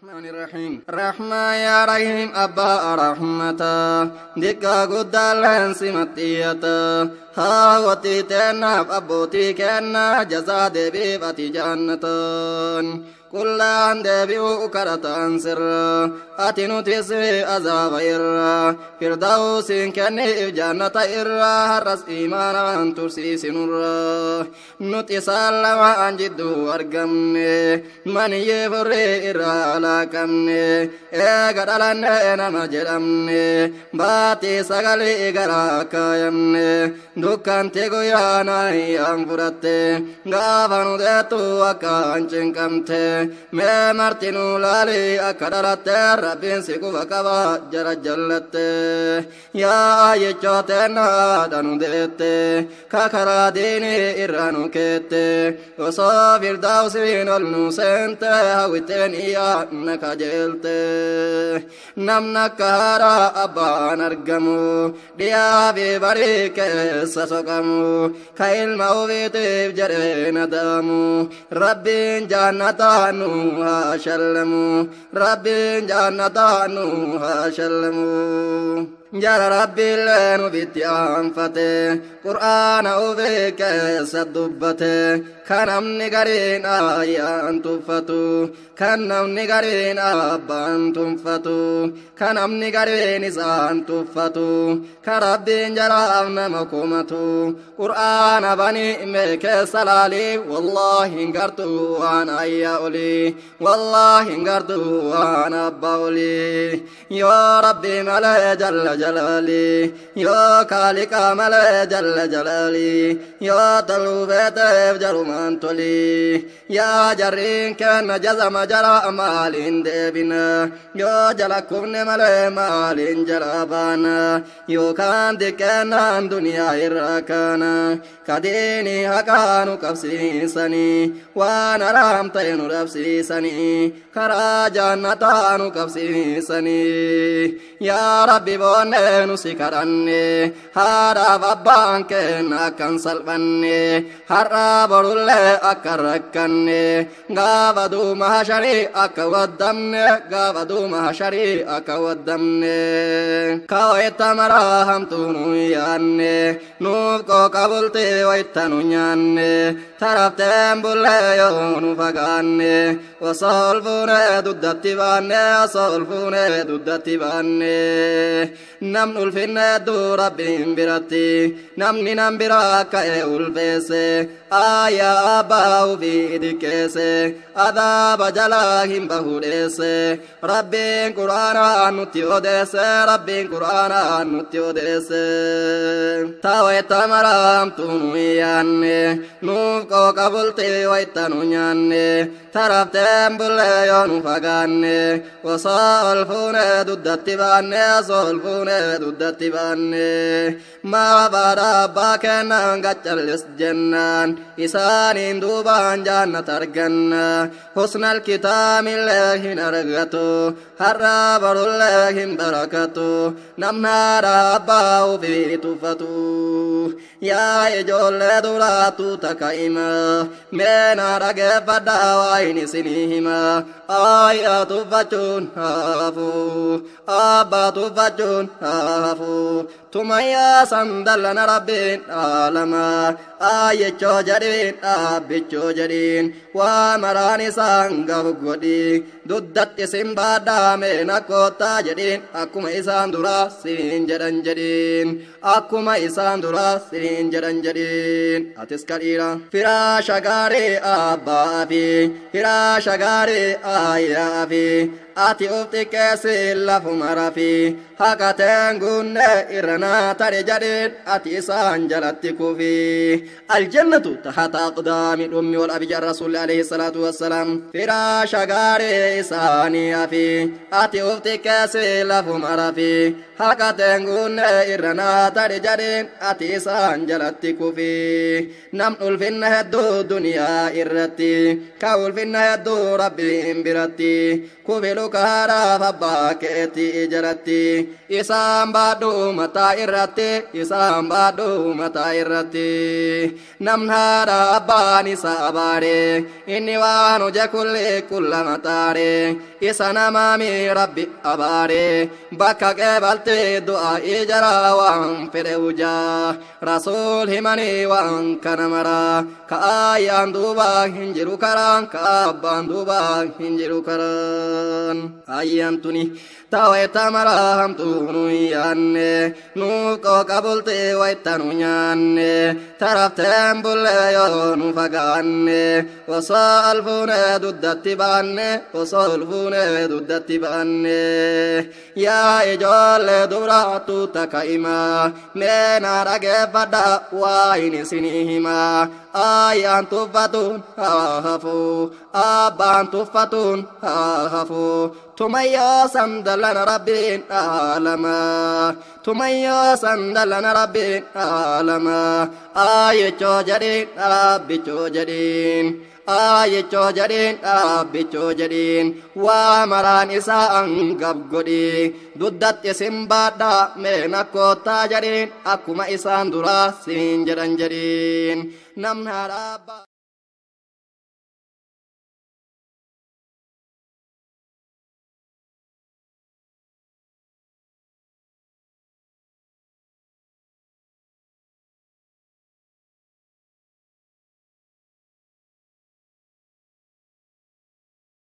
الرحمن الرحيم رحمة يا رحيم أبا رحمة دكا قدال سمتية هاوتي تناب أبوتي كنا جزا دبي باتي جنة كل عند بيو كرتان سر أتنو تسوي أزاب إرّا فردوس كني جنة إرّا هرس إيمانا ترسي سنرّا نتسلم عن جدو أرقمني من يفري إرّا لكمني إيقرالن نما جرمني باتي سغلي إيقرا كايمني دكان تيقويانا ينفرتي غافنو ديتو أكان چنكمتي me martinu lali akadalate rabbin siku bakaba jara jallate ya yechote na danu dete kakara dini iranu kete oso firdausin olnu sente hawiten iya nakajelte namna kahara abban argamu dia bi bari kesa sokamu kail mawite jare nadamu rabbin jannata nuha shalmu rabbin jannata nuha shalmu جار ربي لين وبيتي أنفته قرآن أوفيك سدبته كان أمني قرين آيان تفتو كان أمني قرين أبان تفتو كان أمني قرين إسان تفتو كربي جرى أمنا مكومتو قرآن بني ميك سلالي والله انقرتو وانا أيأولي والله انقرتو وانا أباولي يا ربي ملا جل جلالي يا خالق ملا جل جلالي يا طلو بيت جرمان تولي يا جرين كان جزم جرى مال دبنا يا جلكم ملا مال جرابانا يو كان دكنا دنيا إركانا كديني هكانو كفسيسني وانا رامتين رفسيسني كراجانا تانو كفسيسني يا ربي بوني سكرني هارا بابانك ناكن سلبني هارا برولي أكركني غابدو مهشري أكودمني غابدو مهشري أكودمني كويت مراهم تونو ياني نوفكو قبلتي ويتنو نياني ترفتين بولي يونو فقاني وصولفوني دودتي باني وصولفوني دودتي باني نم الفين دو ربهم براتي نمني نم براك الفيسي آيا باو في دكيسي عذاب جلاهم بهوليسي ربي قرآن نتيو ديسي ربي قرآن نتيو ديسي تاويت مرام تنوياني نوفكو قبلتي ويتنو نياني ترفتين بليون فقاني وصالفوني دودتي باني صالفوني دودتي باني ما بارا باكنا نغتشلس جنان إسانين دوبان جنة أرغن حسن الكتاب الله نرغتو هرابر الله بركتو نمنا راباو في تفتو يا إجول دولاتو تكايما مينا رغب داوين سنيهما آيات فتون هافو آبات فتون هافو تميا سندلنا ربين عالما آية جرين آبيتشو جرين ومراني سانغا غودي دودت سمبا دامنا كوتا جرين أكما إسان درا سين جران جرين أكما إسان درا سين جران جرين أتسكاليرا فراش غاري آبا في فراش غاري آيا في ati ufti kesi lafu marafi hakaten gunne irna tare jadid ati isan jalatti kufi aljannatu tahta aqdami ummi wal abi rasul alayhi salatu wassalam firasha gari isani afi ati ufti kesi lafu marafi hakaten gunne irna tare jadid ati isan jalatti kufi nam ulfinna haddu dunya irrati kaul finna haddu rabbi imbirati kubilu mukaara fabba keeti ijarati isaan baadhu mataa irratti isaan baadhu mataa irratti namnaadha abbaan isa abaare inni waan hojja kulli kulla mataare isa namaami rabbi abaare bakka qeebalte du'a ijara waan fedhe hujaa rasuul himanii waan kana mara ka ayyaan duuba hin jiru karaan ka abbaan duuba hin jiru karaan ayyaan tuni taweta mara hamtuunu yaanne nuuqoo qabulte waytanu nyaanne tarafteen bulle yoo nu fagaanne osoo alfuune duddatti baanne osoo alfuune duddatti baanne yaa ijoolle duraatu takaimaa meena dhageeffadha waa hin isinii himaa ayyaan tuffatuun haa hafu abbaan tuffatuun haa hafu tumayyaa sandalana rabbiin alama tumayyaa sandalana rabbiin alama ayyechoo jedhiin rabbichoo jedhiin ayyechoo jedhiin rabbichoo jedhiin waa maraan isaa angab godhi duddatti isin baadha meena koottaa jedhiin akkuma isaan duraa siin jedhan jedhiin namna rabba